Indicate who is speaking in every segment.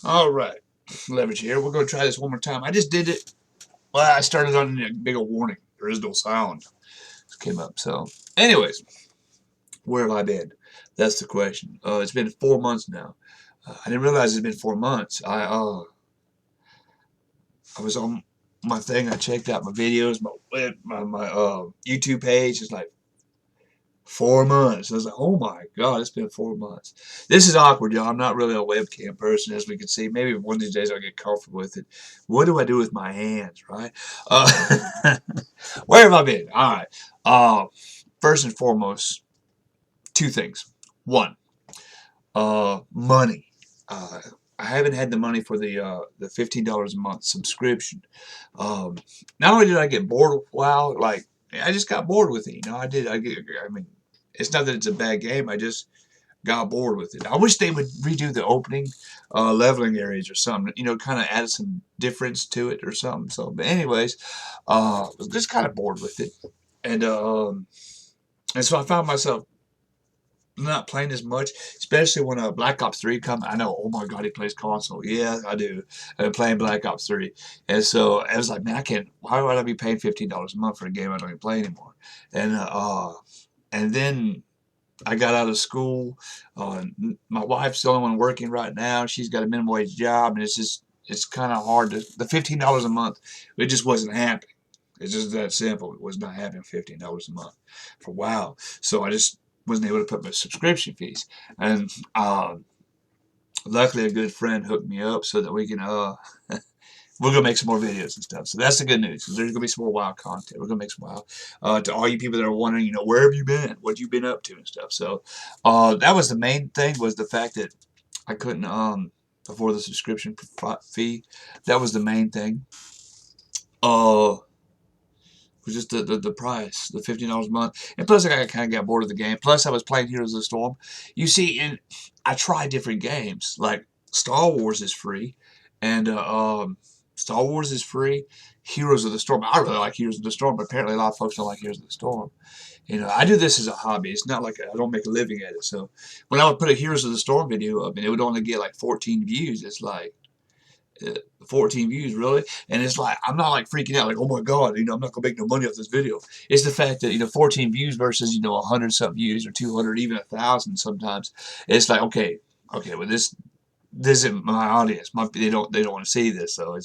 Speaker 1: All right, Leverage here. We're going to try this one more time. I just did it. Well, I started on a big old warning. There is no sound. It came up. So, anyways, where have I been? That's the question. It's been 4 months now. I didn't realize it's been 4 months. I was on my thing. I checked out my videos, my YouTube page. It's like 4 months. I was like, oh my God, it's been 4 months. This is awkward, y'all. I'm not really a webcam person, as we can see. Maybe one of these days I'll get comfortable with it. What do I do with my hands, right? Uh, where have I been? All right. First and foremost, two things. One, money. Uh, I haven't had the money for the $15 a month subscription. Um, Not only did I get bored with WoW, like I just got bored with it. You know, I did. I mean, it's not that it's a bad game. I just got bored with it. I wish they would redo the opening leveling areas or something. You know, kind of add some difference to it or something. So, but anyways, I was just kind of bored with it, and so I found myself not playing as much, especially when Black Ops 3 come. I know, oh my God, he plays console. Yeah, I do. I've been playing Black Ops 3. And so I was like, man, I can't, why would I be paying $15 a month for a game I don't even play anymore? And then I got out of school. My wife's the only one working right now. She's got a minimum wage job, and it's kind of hard to, the $15 a month, it just wasn't happening. It's just that simple. It was not happening $15 a month for WoW. So I just wasn't able to put my subscription fees. And luckily, a good friend hooked me up so that we can we're gonna make some more videos and stuff. So that's the good news. There's gonna be some more WoW content. We're gonna make some WoW. To all you people that are wondering, you know, where have you been? What you been up to and stuff. So that was the main thing, was the fact that I couldn't before the subscription fee. That was the main thing. Was just the price, the $15 a month, and plus I kind of got bored of the game. Plus I was playing Heroes of the Storm. You see, and I tried different games. Like Star Wars is free, and Star Wars is free. Heroes of the Storm. I really like Heroes of the Storm, but apparently a lot of folks don't like Heroes of the Storm. You know, I do this as a hobby. It's not like I don't make a living at it. So when I would put a Heroes of the Storm video up, and it would only get like 14 views, it's like, uh, 14 views, really? And it's like, I'm not like freaking out, like, oh my God, you know, I'm not gonna make no money off this video. It's the fact that, you know, 14 views versus, you know, 100 something views or 200, even 1,000 sometimes. It's like, okay, well, this isn't my audience. They don't want to see this, so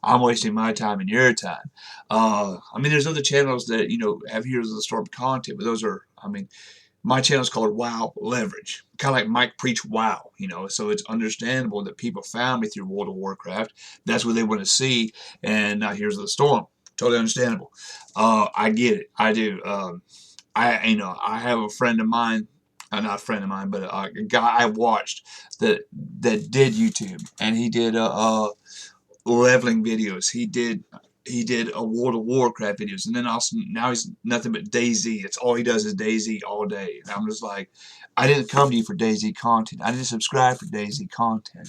Speaker 1: I'm wasting my time and your time. I mean, there's other channels that, you know, have Heroes of the Storm content, but those are, I mean, my channel is called WoW Leverage, kind of like Mike Preach WoW, you know. So it's understandable that people found me through World of Warcraft. That's what they want to see, and now Here's the Storm. Totally understandable. I get it. I do. I have a friend of mine, not a friend of mine, but a guy I watched that did YouTube, and he did leveling videos. He did a World of Warcraft videos, and then also now he's nothing but DayZ. It's all he does is DayZ all day. And I'm just like, I didn't come to you for DayZ content. I didn't subscribe for DayZ content.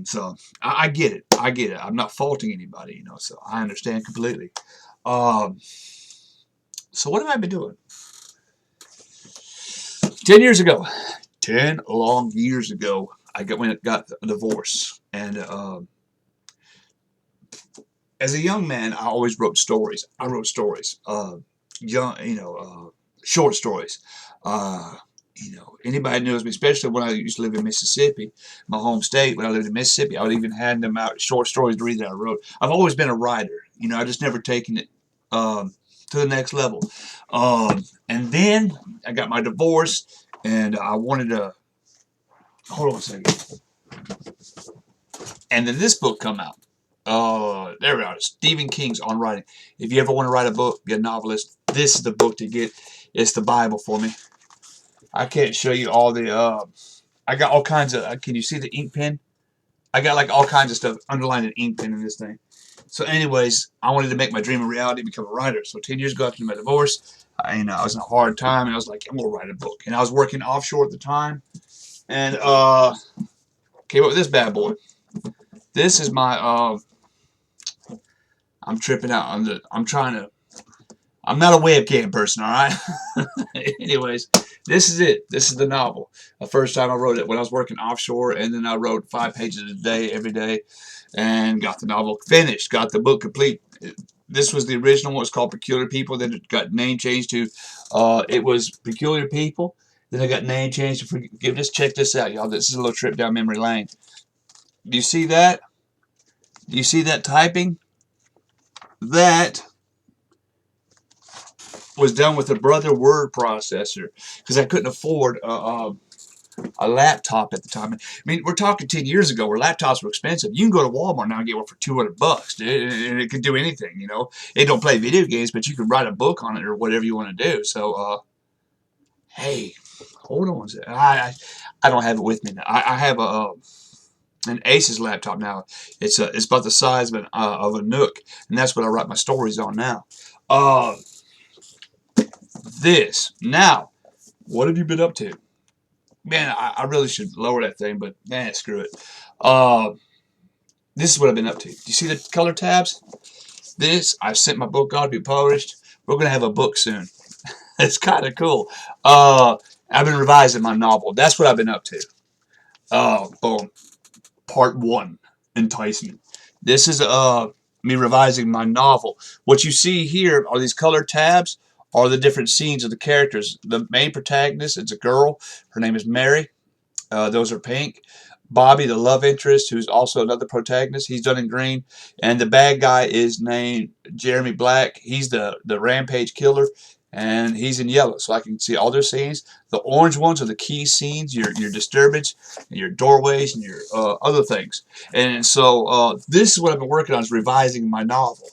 Speaker 1: So I get it. I get it. I'm not faulting anybody, you know. So I understand completely. Um, so what have I been doing? 10 years ago, 10 long years ago, got a divorce, and as a young man, I always wrote stories. I wrote stories, short stories. Uh, Anybody knows me, especially when I used to live in Mississippi, my home state. When I lived in Mississippi, I would even hand them out short stories to read that I wrote. I've always been a writer. You know, I just never taken it to the next level. And then I got my divorce, and I wanted to. Hold on a second. And then this book come out. There we are. Stephen King's On Writing. If you ever want to write a book, be a novelist, this is the book to get. It's the Bible for me. I can't show you all the. I got all kinds of. Can you see the ink pen? I got like all kinds of stuff underlined in ink pen in this thing. So, anyways, I wanted to make my dream a reality, become a writer. So, 10 years ago after my divorce, I was in a hard time, and I was like, I'm gonna write a book. And I was working offshore at the time, and came up with this bad boy. This is my. I'm tripping out on the. I'm trying to. I'm not a webcam person, all right? Anyways, this is it. This is the novel. The first time I wrote it when I was working offshore, and then I wrote 5 pages a day every day, and got the novel finished, got the book complete. This was the original one. It was called Peculiar People. Then it got name changed to, it was Peculiar People. Then it got name changed to Forgiveness. Check this out, y'all. This is a little trip down memory lane. Do you see that? Do you see that typing? That was done with a Brother word processor because I couldn't afford a laptop at the time. I mean, we're talking 10 years ago where laptops were expensive. You can go to Walmart now and get one for $200, dude, and it can do anything, you know. It don't play video games, but you can write a book on it or whatever you want to do. So, hey, hold on a second. I don't have it with me now. I have an Asus laptop now. It's about the size of a Nook, and that's what I write my stories on now. Uh, this now, what have you been up to? Man, I really should lower that thing, but man, screw it. Uh, this is what I've been up to. Do you see the color tabs? This, I've sent my book on to be published. We're going to have a book soon. It's kind of cool. I've been revising my novel. That's what I've been up to. Boom. Part 1, Enticement. This is me revising my novel. What you see here are these color tabs, are the different scenes of the characters. The main protagonist is a girl. Her name is Mary. Those are pink. Bobby, the love interest, who's also another protagonist, he's done in green. And the bad guy is named Jeremy Black. He's the rampage killer, and he's in yellow. So I can see all their scenes. The orange ones are the key scenes, your disturbance, and your doorways, and your other things. And so this is what I've been working on, is revising my novel.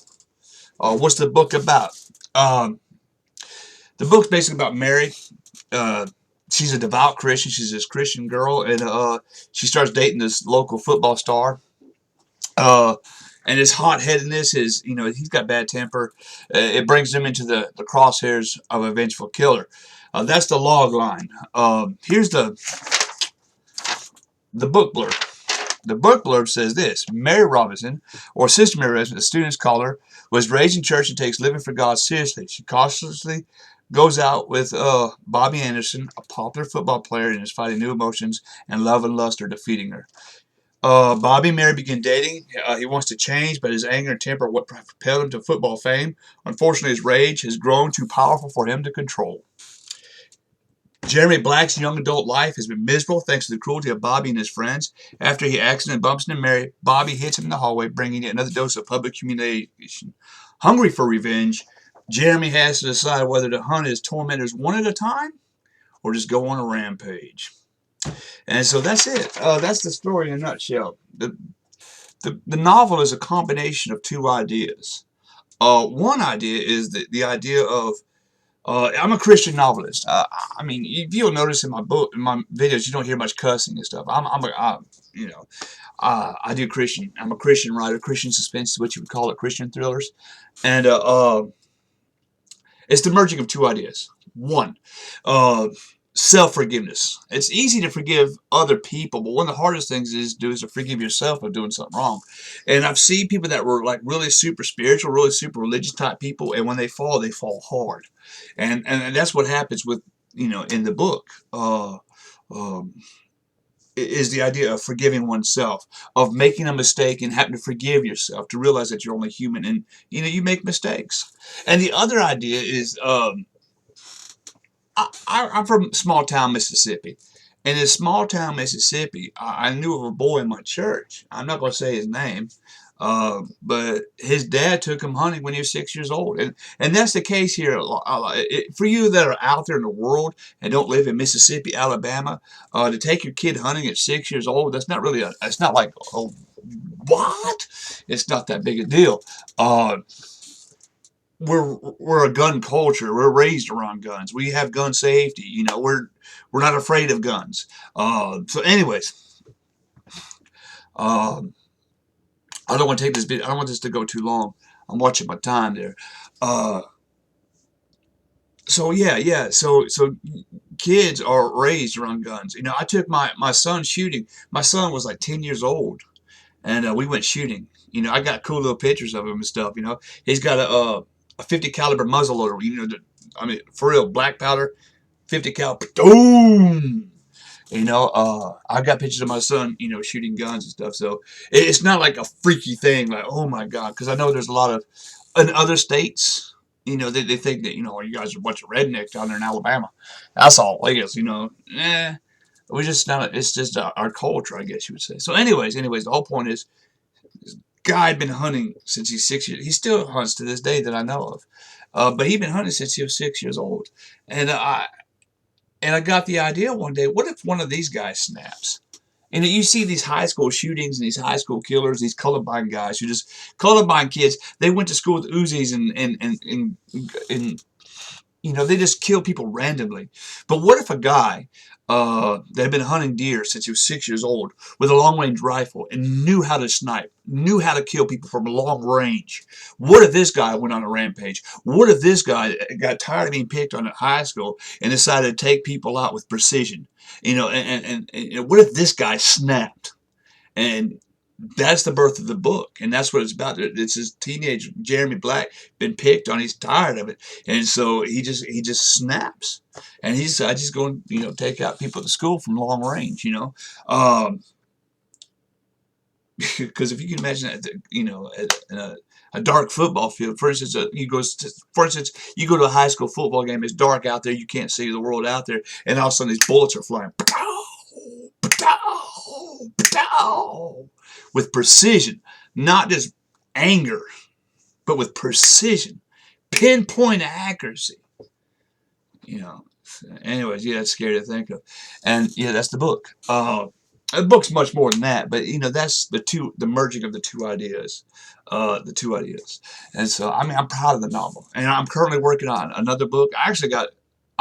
Speaker 1: What's the book about? The book's basically about Mary. Uh, she's a devout Christian. She's this Christian girl, and she starts dating this local football star. And his hot-headedness, he's got bad temper. It brings him into the crosshairs of a vengeful killer. That's the log line. Here's the book blurb. The book blurb says this: Mary Robinson, or Sister Mary Robinson, the students call her, was raised in church and takes living for God seriously. She cautiously goes out with Bobby Anderson, a popular football player, and is fighting new emotions, and love and lust are defeating her. Bobby and Mary begin dating. He wants to change, but his anger and temper are what propelled him to football fame. Unfortunately, his rage has grown too powerful for him to control. Jeremy Black's young adult life has been miserable thanks to the cruelty of Bobby and his friends. After he accidentally bumps into Mary, Bobby hits him in the hallway, bringing yet another dose of public humiliation. Hungry for revenge, Jeremy has to decide whether to hunt his tormentors one at a time or just go on a rampage. And so that's it. That's the story in a nutshell. The novel is a combination of two ideas. One idea is the idea of I'm a Christian novelist. I mean, if you'll notice in my book, in my videos, you don't hear much cussing and stuff. I do Christian. I'm a Christian writer. Christian suspense is what you would call it. Christian thrillers, and it's the merging of two ideas. One, self-forgiveness. It's easy to forgive other people, but one of the hardest things is to forgive yourself of doing something wrong. And I've seen people that were like really super spiritual, really super religious type people, and when they fall hard. And that's what happens with, in the book. Is the idea of forgiving oneself, of making a mistake and having to forgive yourself, to realize that you're only human and you make mistakes. And the other idea is I'm from small town Mississippi. And in small town Mississippi, I knew of a boy in my church. I'm not going to say his name, but his dad took him hunting when he was 6 years old. And that's the case here. For you that are out there in the world and don't live in Mississippi, Alabama, to take your kid hunting at 6 years old, that's not really, it's not like, oh, what? It's not that big a deal. We're a gun culture. We're raised around guns. We have gun safety. We're not afraid of guns. So, anyways, I don't want to take this video. I don't want this to go too long. I'm watching my time there. So yeah. So kids are raised around guns. I took my son shooting. My son was like 10 years old, and we went shooting. I got cool little pictures of him and stuff. He's got a 50 caliber muzzle loader. You know, I mean, for real, black powder, 50 cal, boom. You know, I've got pictures of my son, you know, shooting guns and stuff. So it's not like a freaky thing, like, oh my God, because I know there's a lot of, in other states, you know, they think that, you know, you guys are a bunch of rednecks down there in Alabama. That's all it is, you know. We just not, it's just our culture, I guess you would say. So anyways, the whole point is, this guy had been hunting since he's 6 years. He still hunts to this day that I know of. But he'd been hunting since he was 6 years old. And I got the idea one day, what if one of these guys snaps? And you see these high school shootings and these high school killers, these colorblind guys who just, colorblind kids, they went to school with Uzis and you know, they just kill people randomly. But what if a guy that had been hunting deer since he was 6 years old with a long-range rifle and knew how to snipe, knew how to kill people from long range? What if this guy went on a rampage? What if this guy got tired of being picked on at high school and decided to take people out with precision? You know, and what if this guy snapped? And that's the birth of the book, and that's what it's about. It's this teenage Jeremy Black been picked on. He's tired of it, and so he just snaps, and he's I just go and, you know, take out people at school from long range, you know, because if you can imagine that, you know, a dark football field, for instance, you go to a high school football game. It's dark out there. You can't see the world out there, and all of a sudden these bullets are flying. With precision, not just anger, but with precision, pinpoint accuracy. You know. Anyways, yeah, that's scary to think of, and yeah, that's the book. The book's much more than that, but you know, that's the merging of the two ideas, and so I mean, I'm proud of the novel, and I'm currently working on another book.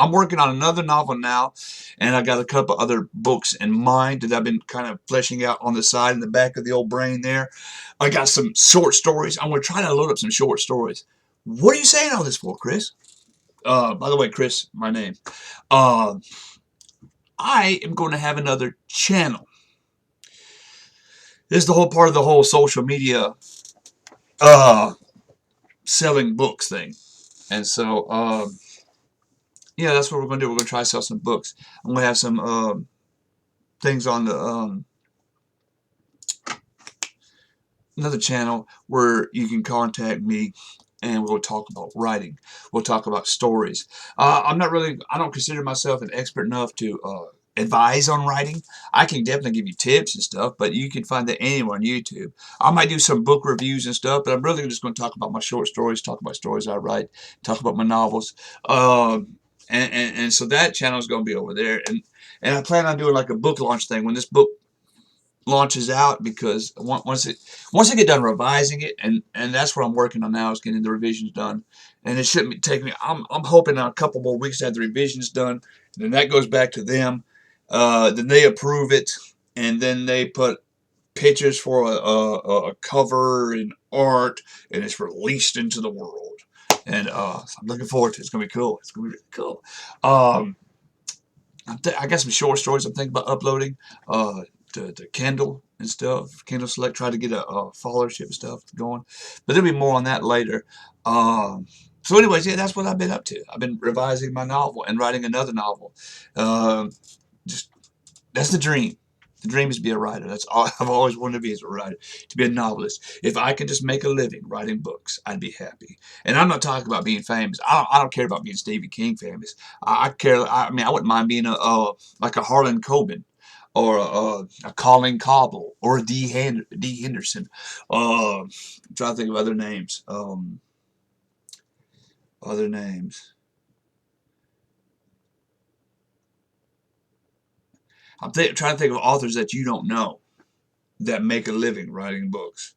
Speaker 1: I'm working on another novel now, and I got a couple other books in mind that I've been kind of fleshing out on the side in the back of the old brain there. I got some short stories. I'm going to try to load up some short stories. What are you saying all this for, Chris? By the way, Chris, my name. Uh, I am going to have another channel. This is the whole part of the whole social media selling books thing. And so, yeah, that's what we're going to do. We're going to try to sell some books. I'm going to have some things on the another channel where you can contact me, and we'll talk about writing. We'll talk about stories. I don't consider myself an expert enough to advise on writing. I can definitely give you tips and stuff, but you can find that anywhere on YouTube. I might do some book reviews and stuff, but I'm really just going to talk about my short stories, talk about stories I write, talk about my novels. And so that channel is going to be over there. And I plan on doing like a book launch thing when this book launches out, because once I get done revising it, and that's what I'm working on now, is getting the revisions done, and it shouldn't take me. I'm hoping in a couple more weeks to have the revisions done, and then that goes back to them, then they approve it, and then they put pictures for a cover and art, and it's released into the world, and so I'm looking forward to it. It's gonna be cool. It's gonna be really cool. I got some short stories I'm thinking about uploading to Kindle and stuff. Kindle Select, try to get a followership and stuff going. But there'll be more on that later. So anyways, yeah, that's what I've been up to. I've been revising my novel and writing another novel. Just that's the dream. The dream is to be a writer. That's all I've always wanted to be, as a writer, to be a novelist. If I could just make a living writing books, I'd be happy. And I'm not talking about being famous. I don't care about being Stephen King famous. I care. I mean, I wouldn't mind being like a Harlan Coben, or a Colin Cobble, or a D. Henderson. I'm trying to think of other names. Other names. Trying to think of authors that you don't know that make a living writing books.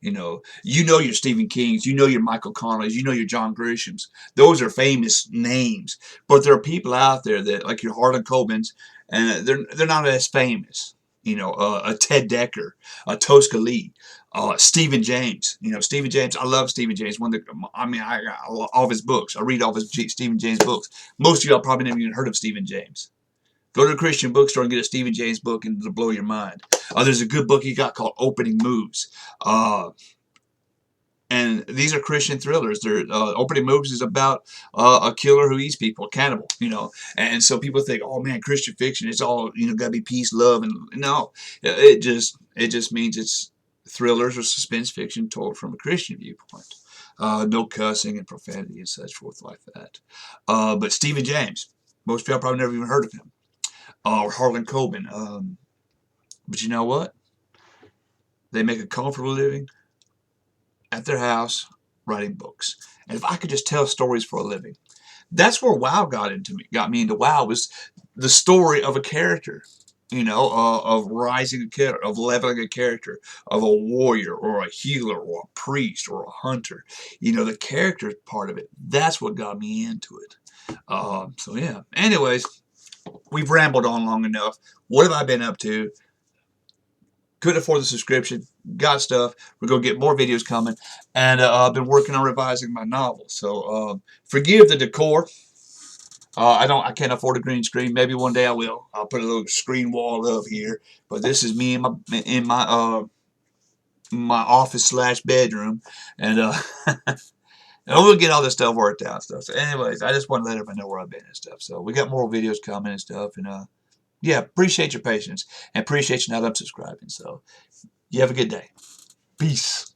Speaker 1: You know your Stephen Kings, you know your Michael Conleys, you know your John Grishams. Those are famous names, but there are people out there that, like your Harlan Cobens, and they're not as famous. You know, a Ted Decker, a Tosca Lee, Stephen James. You know, Stephen James. I love Stephen James. I got all of his books. I read all of his Stephen James books. Most of y'all probably never even heard of Stephen James. Go to a Christian bookstore and get a Stephen James book, and it'll blow your mind. There's a good book he got called Opening Moves. And these are Christian thrillers. They're opening movies is about a killer who eats people, a cannibal, And so people think, oh man, Christian fiction, it's all gotta be peace, love, and no, it just means it's thrillers or suspense fiction told from a Christian viewpoint. No cussing and profanity and such forth like that. But Stephen James, most people probably never even heard of him. Or Harlan Coben. But you know what? They make a comfortable living at their house writing books. And if I could just tell stories for a living, that's where WoW got me into WoW was the story of a character, of rising a character, of leveling a character, of a warrior or a healer or a priest or a hunter. The character part of it, that's what got me into it. So yeah. Anyways, we've rambled on long enough. What have I been up to? Couldn't afford the subscription. Got stuff. We're going to get more videos coming. And I've been working on revising my novel. So forgive the decor. I can't afford a green screen. Maybe one day I will. I'll put a little screen wall up here. But this is me in my office / bedroom. And and we'll get all this stuff worked out and stuff. So anyways, I just want to let everybody know where I've been and stuff. So we got more videos coming and stuff. And yeah, appreciate your patience and appreciate you not unsubscribing. So you have a good day. Peace.